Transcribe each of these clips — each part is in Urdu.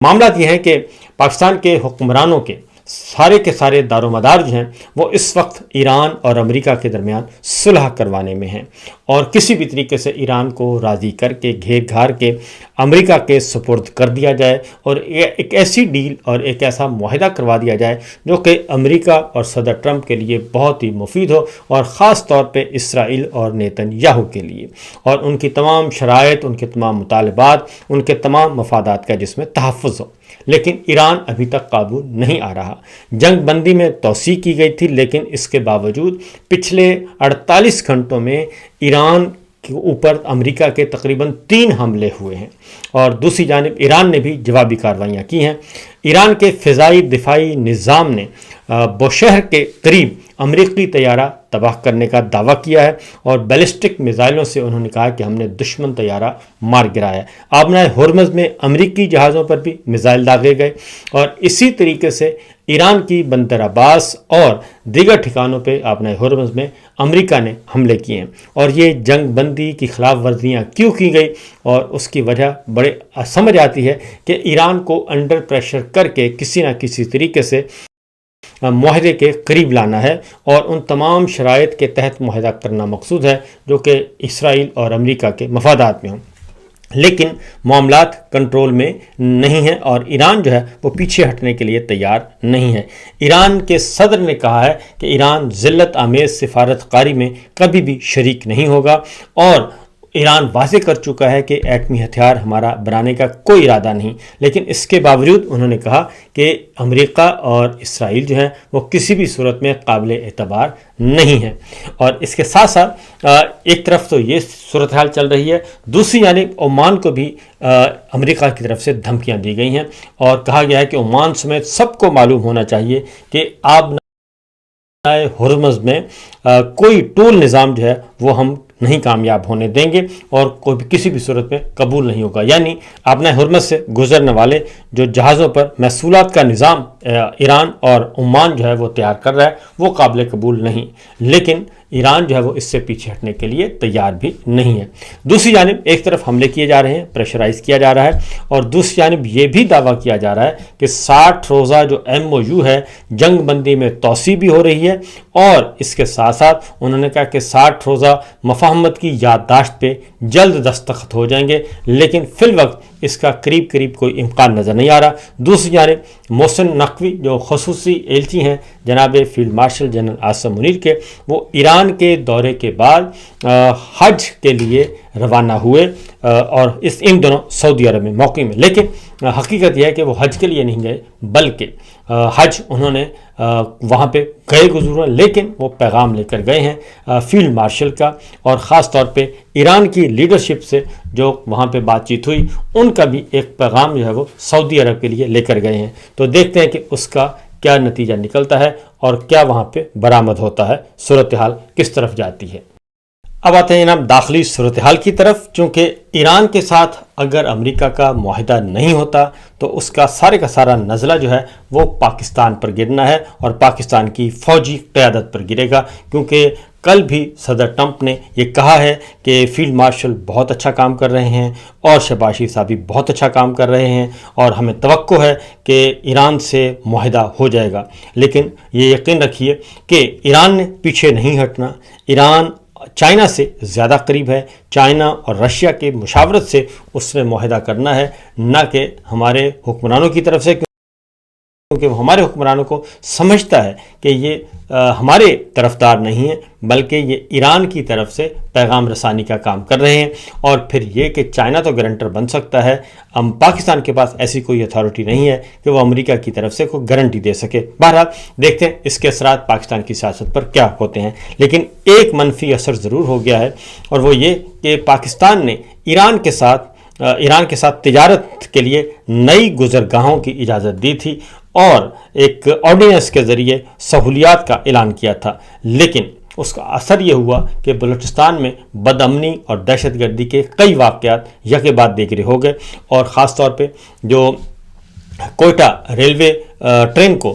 معاملات یہ ہیں کہ پاکستان کے حکمرانوں کے سارے دار و مدار جو ہیں وہ اس وقت ایران اور امریکہ کے درمیان صلح کروانے میں ہیں، اور کسی بھی طریقے سے ایران کو راضی کر کے گھیر گھار کے امریکہ کے سپرد کر دیا جائے، اور ایک ایسی ڈیل اور ایک ایسا معاہدہ کروا دیا جائے جو کہ امریکہ اور صدر ٹرمپ کے لیے بہت ہی مفید ہو، اور خاص طور پہ اسرائیل اور نیتن یاہو کے لیے، اور ان کی تمام شرائط، ان کے تمام مطالبات، ان کے تمام مفادات کا جس میں تحفظ ہو۔ لیکن ایران ابھی تک قابو نہیں آ رہا۔ جنگ بندی میں توسیع کی گئی تھی، لیکن اس کے باوجود پچھلے 48 گھنٹوں میں ایران کے اوپر امریکہ کے تقریباً 3 حملے ہوئے ہیں، اور دوسری جانب ایران نے بھی جوابی کارروائیاں کی ہیں۔ ایران کے فضائی دفاعی نظام نے بوشہر کے قریب امریکی طیارہ تباہ کرنے کا دعویٰ کیا ہے، اور بیلسٹک میزائلوں سے انہوں نے کہا کہ ہم نے دشمن طیارہ مار گرایا ہے۔ آبنائے ہرمز میں امریکی جہازوں پر بھی میزائل داغے گئے، اور اسی طریقے سے ایران کی بندر عباس اور دیگر ٹھکانوں پہ آبنائے ہرمز میں امریکہ نے حملے کیے ہیں۔ اور یہ جنگ بندی کی خلاف ورزیاں کیوں کی گئی، اور اس کی وجہ بڑے سمجھ آتی ہے کہ ایران کو انڈر پریشر کر کے کسی نہ کسی طریقے سے معاہدے کے قریب لانا ہے، اور ان تمام شرائط کے تحت معاہدہ کرنا مقصود ہے جو کہ اسرائیل اور امریکہ کے مفادات میں ہوں۔ لیکن معاملات کنٹرول میں نہیں ہیں، اور ایران جو ہے وہ پیچھے ہٹنے کے لیے تیار نہیں ہے۔ ایران کے صدر نے کہا ہے کہ ایران ذلت آمیز سفارت کاری میں کبھی بھی شریک نہیں ہوگا، اور ایران واضح کر چکا ہے کہ ایٹمی ہتھیار ہمارا بنانے کا کوئی ارادہ نہیں۔ لیکن اس کے باوجود انہوں نے کہا کہ امریکہ اور اسرائیل جو ہیں وہ کسی بھی صورت میں قابل اعتبار نہیں ہیں۔ اور اس کے ساتھ ساتھ ایک طرف تو یہ صورتحال چل رہی ہے، دوسری جانب عمان کو بھی امریکہ کی طرف سے دھمکیاں دی گئی ہیں، اور کہا گیا ہے کہ عمان سمیت سب کو معلوم ہونا چاہیے کہ آپ ہرمز میں کوئی ٹول نظام جو ہے وہ ہم نہیں کامیاب ہونے دیں گے، اور کوئی کسی بھی صورت میں قبول نہیں ہوگا۔ یعنی آبنائے ہرمز سے گزرنے والے جو جہازوں پر محصولات کا نظام ایران اور عمان جو ہے وہ تیار کر رہا ہے وہ قابل قبول نہیں، لیکن ایران جو ہے وہ اس سے پیچھے ہٹنے کے لیے تیار بھی نہیں ہے۔ دوسری جانب ایک طرف حملے کیے جا رہے ہیں، پریشرائز کیا جا رہا ہے، اور دوسری جانب یہ بھی دعویٰ کیا جا رہا ہے کہ 60 روزہ جو MOU ہے جنگ بندی میں توسیع بھی ہو رہی ہے، اور اس کے ساتھ ساتھ انہوں نے کہا کہ 60 روزہ مفاہمت کی یادداشت پہ جلد دستخط ہو جائیں گے، لیکن فی الوقت اس کا قریب کوئی امکان نظر نہیں آ رہا۔ دوسری جانب محسن نقوی جو خصوصی ایلچی ہیں جناب field marshal general Asim Munir کے، وہ ایران کے دورے کے بعد حج کے لیے روانہ ہوئے، اور ان دونوں سعودی عرب میں موقع میں، لیکن حقیقت یہ ہے کہ وہ حج کے لیے نہیں گئے، بلکہ حج انہوں نے وہاں پہ گئے گزرے، لیکن وہ پیغام لے کر گئے ہیں فیلڈ مارشل کا، اور خاص طور پہ ایران کی لیڈرشپ سے جو وہاں پہ بات چیت ہوئی ان کا بھی ایک پیغام جو ہے وہ سعودی عرب کے لیے لے کر گئے ہیں۔ تو دیکھتے ہیں کہ اس کا کیا نتیجہ نکلتا ہے، اور کیا وہاں پہ برآمد ہوتا ہے، صورتحال کس طرف جاتی ہے۔ اب آتے ہیں جناب داخلی صورتحال کی طرف۔ چونکہ ایران کے ساتھ اگر امریکہ کا معاہدہ نہیں ہوتا تو اس کا سارا نزلہ جو ہے وہ پاکستان پر گرنا ہے، اور پاکستان کی فوجی قیادت پر گرے گا، کیونکہ کل بھی صدر ٹرمپ نے یہ کہا ہے کہ فیلڈ مارشل بہت اچھا کام کر رہے ہیں، اور شہباز شریف صاحب بھی بہت اچھا کام کر رہے ہیں، اور ہمیں توقع ہے کہ ایران سے معاہدہ ہو جائے گا۔ لیکن یہ یقین رکھیے کہ ایران نے پیچھے نہیں ہٹنا۔ ایران چائنا سے زیادہ قریب ہے، چائنا اور رشیا کے مشاورت سے اس نے معاہدہ کرنا ہے، نہ کہ ہمارے حکمرانوں کی طرف سے، کیونکہ وہ ہمارے حکمرانوں کو سمجھتا ہے کہ یہ ہمارے طرفدار نہیں ہیں، بلکہ یہ ایران کی طرف سے پیغام رسانی کا کام کر رہے ہیں۔ اور پھر یہ کہ چائنا تو گارنٹر بن سکتا ہے، پاکستان کے پاس ایسی کوئی اتھارٹی نہیں ہے کہ وہ امریکہ کی طرف سے کوئی گارنٹی دے سکے۔ بہرحال دیکھتے ہیں اس کے اثرات پاکستان کی سیاست پر کیا ہوتے ہیں، لیکن ایک منفی اثر ضرور ہو گیا ہے، اور وہ یہ کہ پاکستان نے ایران کے ساتھ تجارت کے لیے نئی گزرگاہوں کی اجازت دی تھی، اور ایک آرڈیننس کے ذریعے سہولیات کا اعلان کیا تھا، لیکن اس کا اثر یہ ہوا کہ بلوچستان میں بد امنی اور دہشت گردی کے کئی واقعات یکے بعد دیگرے ہو گئے، اور خاص طور پہ جو کوئٹہ ریلوے ٹرین کو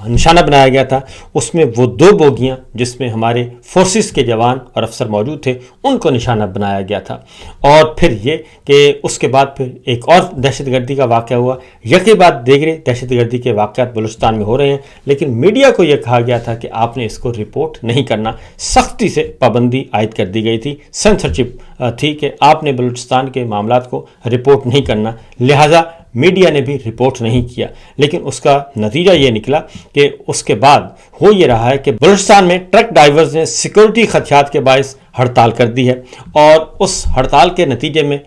نشانہ بنایا گیا تھا، اس میں وہ 2 بوگیاں جس میں ہمارے فورسز کے جوان اور افسر موجود تھے ان کو نشانہ بنایا گیا تھا۔ اور پھر یہ کہ اس کے بعد پھر ایک اور دہشت گردی کا واقعہ ہوا۔ یکے بعد دیگرے دہشت گردی کے واقعات بلوچستان میں ہو رہے ہیں، لیکن میڈیا کو یہ کہا گیا تھا کہ آپ نے اس کو رپورٹ نہیں کرنا، سختی سے پابندی عائد کر دی گئی تھی، سینسرشپ تھی کہ آپ نے بلوچستان کے معاملات کو رپورٹ نہیں کرنا، لہٰذا میڈیا نے بھی رپورٹ نہیں کیا۔ لیکن اس کا نتیجہ یہ نکلا کہ اس کے بعد ہو یہ رہا ہے کہ بلوچستان میں ٹرک ڈرائیورز نے سیکورٹی خدشات کے باعث ہڑتال کر دی ہے، اور اس ہڑتال کے نتیجے میں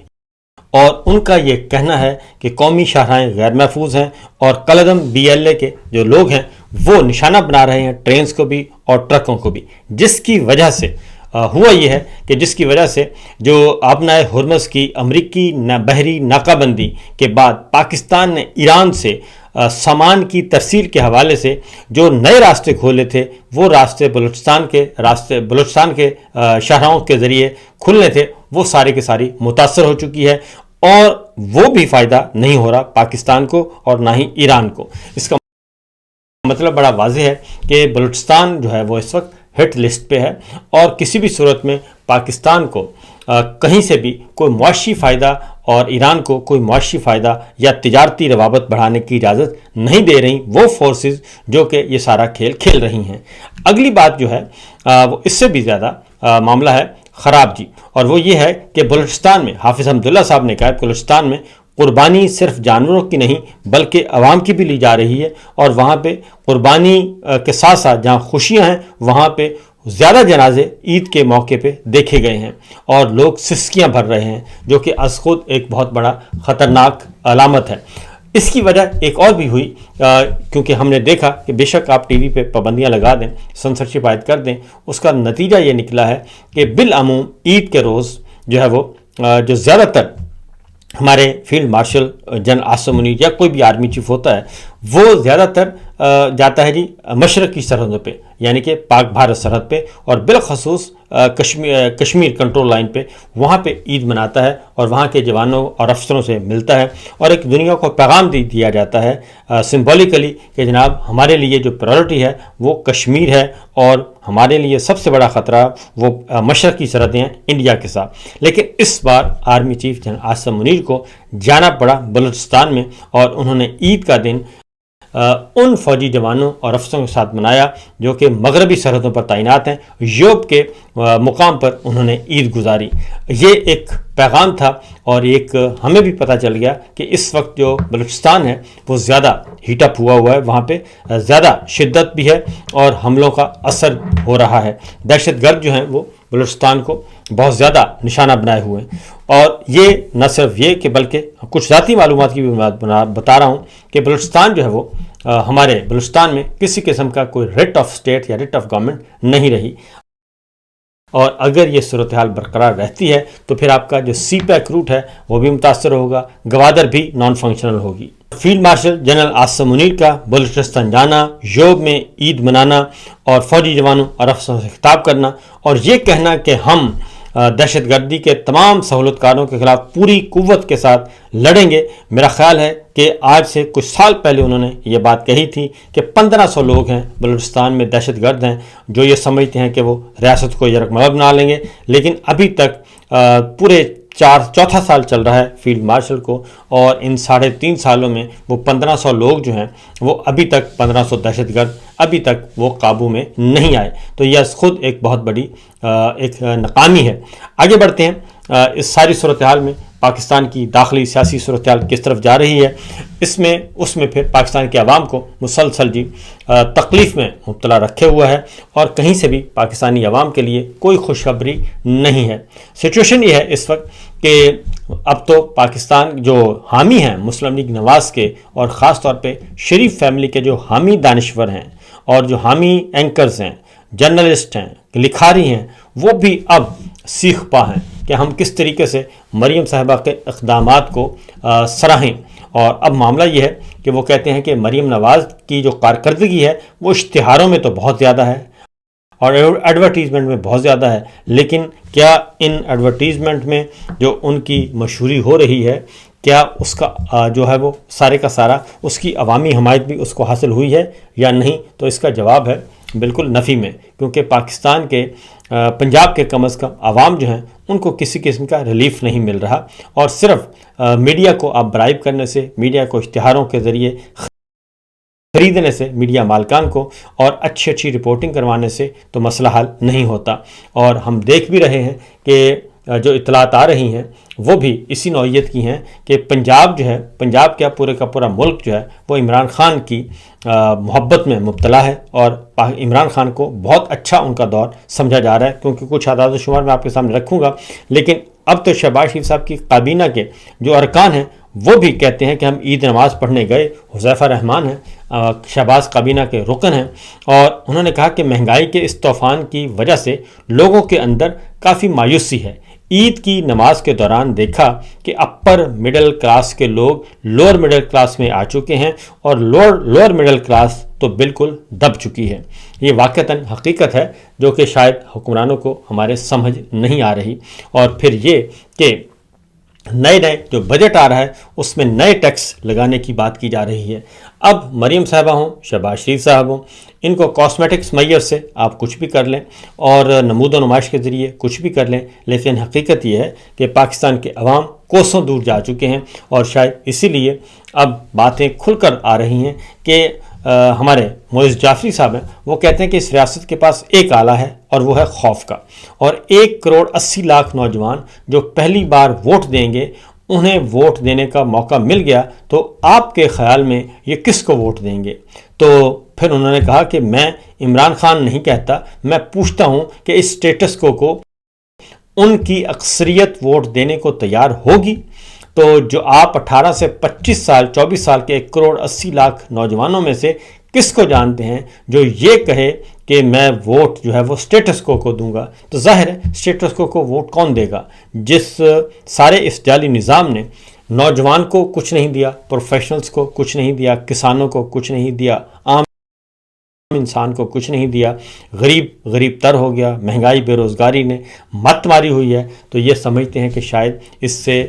اور ان کا یہ کہنا ہے کہ قومی شاہراہیں غیر محفوظ ہیں اور کالعدم BLA کے جو لوگ ہیں وہ نشانہ بنا رہے ہیں ٹرینز کو بھی اور ٹرکوں کو بھی، جس کی وجہ سے ہوا یہ ہے کہ جس کی وجہ سے جو آبنائے ہرمز کی امریکی بحری ناکہ بندی کے بعد پاکستان نے ایران سے سامان کی ترسیل کے حوالے سے جو نئے راستے کھولے تھے، وہ راستے بلوچستان کے شاہراہوں کے ذریعے کھلنے تھے، وہ سارے کے ساری متاثر ہو چکی ہے، اور وہ بھی فائدہ نہیں ہو رہا پاکستان کو اور نہ ہی ایران کو۔ اس کا مطلب بڑا واضح ہے کہ بلوچستان جو ہے وہ اس وقت ہٹ لسٹ پہ ہے، اور کسی بھی صورت میں پاکستان کو کہیں سے بھی کوئی معاشی فائدہ اور ایران کو کوئی معاشی فائدہ یا تجارتی روابط بڑھانے کی اجازت نہیں دے رہی وہ فورسز جو کہ یہ سارا کھیل کھیل رہی ہیں۔ اگلی بات جو ہے وہ اس سے بھی زیادہ معاملہ ہے خراب جی، اور وہ یہ ہے کہ بلوچستان میں حافظ حمداللہ صاحب نے کہا کہ بلوچستان میں قربانی صرف جانوروں کی نہیں بلکہ عوام کی بھی لی جا رہی ہے، اور وہاں پہ قربانی کے ساتھ ساتھ جہاں خوشیاں ہیں وہاں پہ زیادہ جنازے عید کے موقع پہ دیکھے گئے ہیں، اور لوگ سسکیاں بھر رہے ہیں، جو کہ از خود ایک بہت بڑا خطرناک علامت ہے۔ اس کی وجہ ایک اور بھی ہوئی، کیونکہ ہم نے دیکھا کہ بے شک آپ TV پہ پابندیاں لگا دیں، سنسرشپ عائد کر دیں، اس کا نتیجہ یہ نکلا ہے کہ بالعموم عید کے روز جو ہے وہ جو زیادہ تر ہمارے field marshal general Asim Munir یا کوئی بھی آرمی چیف ہوتا ہے وہ زیادہ تر جاتا ہے جی مشرقی سرحدوں پہ، یعنی کہ پاک بھارت سرحد پہ، اور بالخصوص کشمیر کنٹرول لائن پہ، وہاں پہ عید مناتا ہے اور وہاں کے جوانوں اور افسروں سے ملتا ہے، اور ایک دنیا کو پیغام دیا جاتا ہے سمبولیکلی کہ جناب ہمارے لیے جو پرائورٹی ہے وہ کشمیر ہے، اور ہمارے لیے سب سے بڑا خطرہ وہ مشرقی سرحدیں ہیں انڈیا کے ساتھ۔ لیکن اس بار army chief general Asim Munir کو جانا پڑا بلوچستان میں، اور انہوں نے عید کا دن ان فوجی جوانوں اور افسروں کے ساتھ منایا جو کہ مغربی سرحدوں پر تعینات ہیں، یوب کے مقام پر انہوں نے عید گزاری۔ یہ ایک پیغام تھا، اور ایک ہمیں بھی پتہ چل گیا کہ اس وقت جو بلوچستان ہے وہ زیادہ ہیٹ اپ ہوا ہے، وہاں پہ زیادہ شدت بھی ہے اور حملوں کا اثر ہو رہا ہے۔ دہشت گرد جو ہیں وہ بلوچستان کو بہت زیادہ نشانہ بنائے ہوئے ہیں، اور یہ نہ صرف یہ کہ بلکہ کچھ ذاتی معلومات کی بھی بتا رہا ہوں کہ بلوچستان جو ہے وہ ہمارے بلوچستان میں کسی قسم کا کوئی ریٹ آف اسٹیٹ یا ریٹ آف گورنمنٹ نہیں رہی، اور اگر یہ صورتحال برقرار رہتی ہے تو پھر آپ کا جو سی پیک روٹ ہے وہ بھی متاثر ہوگا، گوادر بھی نان فنکشنل ہوگی۔ Field marshal general Asim Munir کا بلوچستان جانا، یوب میں عید منانا اور فوجی جوانوں اور افسروں سے خطاب کرنا، اور یہ کہنا کہ ہم دہشت گردی کے تمام سہولت کاروں کے خلاف پوری قوت کے ساتھ لڑیں گے۔ میرا خیال ہے کہ آج سے کچھ سال پہلے انہوں نے یہ بات کہی تھی کہ 1500 لوگ ہیں بلوچستان میں دہشت گرد ہیں جو یہ سمجھتے ہیں کہ وہ ریاست کو یرغمال بنا لیں گے، لیکن ابھی تک پورے چوتھا سال چل رہا ہے فیلڈ مارشل کو، اور ان 3.5 سالوں میں وہ 1500 لوگ جو ہیں وہ ابھی تک 1500 دہشت گرد ابھی تک وہ قابو میں نہیں آئے، تو یہ خود ایک بہت بڑی ایک ناکامی ہے۔ آگے بڑھتے ہیں، اس ساری صورتحال میں پاکستان کی داخلی سیاسی صورتحال کس طرف جا رہی ہے، اس میں پھر پاکستان کے عوام کو مسلسل جی تکلیف میں مبتلا رکھے ہوا ہے، اور کہیں سے بھی پاکستانی عوام کے لیے کوئی خوشخبری نہیں ہے۔ سچویشن یہ ہے اس وقت کہ اب تو پاکستان جو حامی ہیں مسلم لیگ نواز کے، اور خاص طور پہ شریف فیملی کے جو حامی دانشور ہیں اور جو حامی اینکرز ہیں، جرنلسٹ ہیں، لکھاری ہیں، وہ بھی اب سیخ پا ہیں کہ ہم کس طریقے سے مریم صاحبہ کے اقدامات کو سراہیں، اور اب معاملہ یہ ہے کہ وہ کہتے ہیں کہ مریم نواز کی جو کارکردگی ہے وہ اشتہاروں میں تو بہت زیادہ ہے اور ایڈورٹیزمنٹ میں بہت زیادہ ہے، لیکن کیا ان ایڈورٹیزمنٹ میں جو ان کی مشہوری ہو رہی ہے کیا اس کا جو ہے وہ سارے کا سارا اس کی عوامی حمایت بھی اس کو حاصل ہوئی ہے یا نہیں؟ تو اس کا جواب ہے بالکل نفی میں، کیونکہ پاکستان کے پنجاب کے کم از کم عوام جو ہیں ان کو کسی قسم کا ریلیف نہیں مل رہا، اور صرف میڈیا کو آپ برائب کرنے سے، میڈیا کو اشتہاروں کے ذریعے خریدنے سے، میڈیا مالکان کو اور اچھی رپورٹنگ کروانے سے تو مسئلہ حل نہیں ہوتا۔ اور ہم دیکھ بھی رہے ہیں کہ جو اطلاعات آ رہی ہیں وہ بھی اسی نوعیت کی ہیں کہ پنجاب جو ہے، پنجاب کیا پورے کا پورا ملک جو ہے وہ عمران خان کی محبت میں مبتلا ہے، اور عمران خان کو بہت اچھا ان کا دور سمجھا جا رہا ہے، کیونکہ کچھ اعداد و شمار میں آپ کے سامنے رکھوں گا۔ لیکن اب تو شہباز شریف صاحب کی کابینہ کے جو ارکان ہیں وہ بھی کہتے ہیں کہ ہم عید نماز پڑھنے گئے۔ حذیفہ رحمان ہیں، شہباز کابینہ کے رکن ہیں، اور انہوں نے کہا کہ مہنگائی کے اس طوفان کی وجہ سے لوگوں کے اندر کافی مایوسی ہے۔ عید کی نماز کے دوران دیکھا کہ اپر مڈل کلاس کے لوگ لوور مڈل کلاس میں آ چکے ہیں، اور لوور مڈل کلاس تو بالکل دب چکی ہے۔ یہ واقعتاً حقیقت ہے جو کہ شاید حکمرانوں کو ہمارے سمجھ نہیں آ رہی۔ اور پھر یہ کہ نئے جو بجٹ آ رہا ہے اس میں نئے ٹیکس لگانے کی بات کی جا رہی ہے۔ اب مریم صاحبہ ہوں، شہباز شریف صاحب ہوں، ان کو کاسمیٹکس میئر سے آپ کچھ بھی کر لیں اور نمود و نمائش کے ذریعے کچھ بھی کر لیں، لیکن حقیقت یہ ہے کہ پاکستان کے عوام کوسوں دور جا چکے ہیں، اور شاید اسی لیے اب باتیں کھل کر آ رہی ہیں کہ ہمارے معز جعفری صاحب ہیں، وہ کہتے ہیں کہ اس ریاست کے پاس ایک آلہ ہے اور وہ ہے خوف کا، اور 1,80,00,000 نوجوان جو پہلی بار ووٹ دیں گے، انہیں ووٹ دینے کا موقع مل گیا تو آپ کے خیال میں یہ کس کو ووٹ دیں گے؟ تو پھر انہوں نے کہا کہ میں عمران خان نہیں کہتا، میں پوچھتا ہوں کہ اس سٹیٹس کو ان کی اکثریت ووٹ دینے کو تیار ہوگی؟ تو جو آپ 18 سے 25 سال 24 سال کے 1,80,00,000 نوجوانوں میں سے کس کو جانتے ہیں جو یہ کہے کہ میں ووٹ جو ہے وہ سٹیٹس کو دوں گا؟ تو ظاہر ہے سٹیٹس کو ووٹ کون دے گا، جس سارے اس جعلی نظام نے نوجوان کو کچھ نہیں دیا، پروفیشنلز کو کچھ نہیں دیا، کسانوں کو کچھ نہیں دیا، عام انسان کو کچھ نہیں دیا، غریب تر ہو گیا، مہنگائی بے روزگاری نے مت ماری ہوئی ہے، تو یہ سمجھتے ہیں کہ شاید اس سے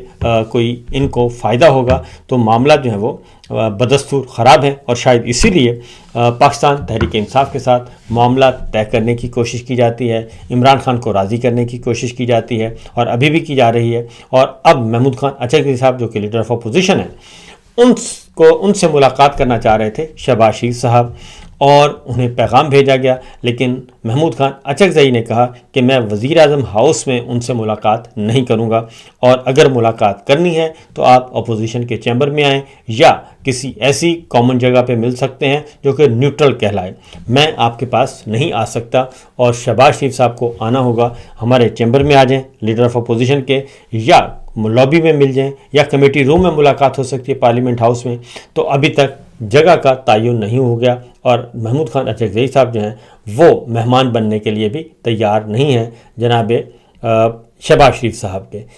کوئی ان کو فائدہ ہوگا، تو معاملہ جو ہے وہ بدستور خراب ہیں، اور شاید اسی لیے پاکستان تحریک انصاف کے ساتھ معاملہ طے کرنے کی کوشش کی جاتی ہے، عمران خان کو راضی کرنے کی کوشش کی جاتی ہے، اور ابھی بھی کی جا رہی ہے۔ اور اب محمود خان اچکزئی صاحب جو کہ لیڈر آف اپوزیشن ہیں، ان سے ملاقات کرنا چاہ رہے تھے شہباز شریف صاحب، اور انہیں پیغام بھیجا گیا، لیکن محمود خان اچکزئی نے کہا کہ میں وزیر اعظم ہاؤس میں ان سے ملاقات نہیں کروں گا، اور اگر ملاقات کرنی ہے تو آپ اپوزیشن کے چیمبر میں آئیں یا کسی ایسی کامن جگہ پہ مل سکتے ہیں جو کہ نیوٹرل کہلائے، میں آپ کے پاس نہیں آ سکتا، اور شہباز شریف صاحب کو آنا ہوگا، ہمارے چیمبر میں آ جائیں لیڈر آف اپوزیشن کے، یا لابی میں مل جائیں، یا کمیٹی روم میں ملاقات ہو سکتی ہے پارلیمنٹ ہاؤس میں۔ تو ابھی تک جگہ کا تعین نہیں ہو گیا، اور محمود خان اچکزئی صاحب جو ہیں وہ مہمان بننے کے لیے بھی تیار نہیں ہیں جناب شہباز شریف صاحب کے۔